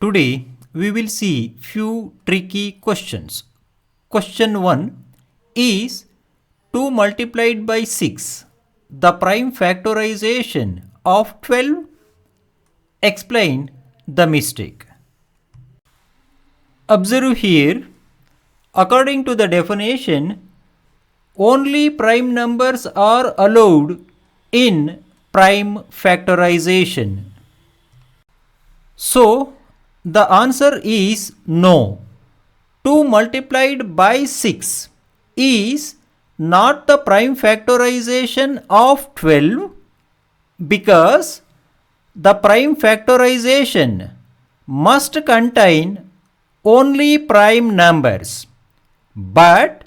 Today we will see few tricky questions. Question 1 is 2 multiplied by 6, the prime factorization of 12. Explain the mistake. Observe here, according to the definition, only prime numbers are allowed in prime factorization. So, the answer is no. 2 multiplied by 6 is not the prime factorization of 12 because the prime factorization must contain only prime numbers, but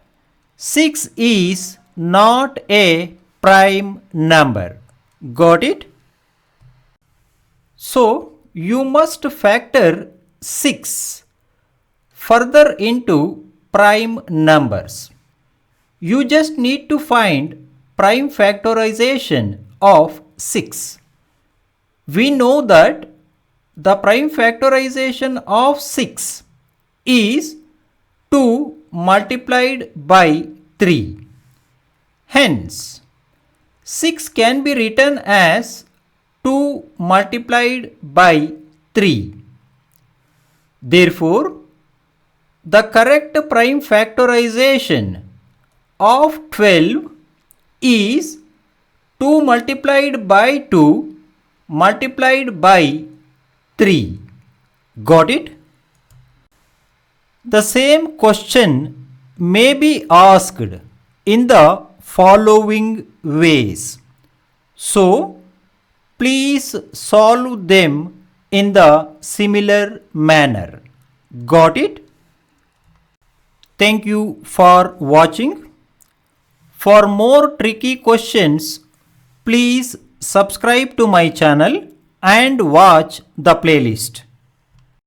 6 is not a prime number. Got it? So, you must factor 6 further into prime numbers. You just need to find prime factorization of 6. We know that the prime factorization of 6 is 2 multiplied by 3. Hence, 6 can be written as 2 multiplied by 3. Therefore, the correct prime factorization of 12 is 2 multiplied by 2 multiplied by 3. Got it? The same question may be asked in the following ways. So, please solve them in the similar manner. Got it? Thank you for watching. For more tricky questions, please subscribe to my channel and watch the playlist.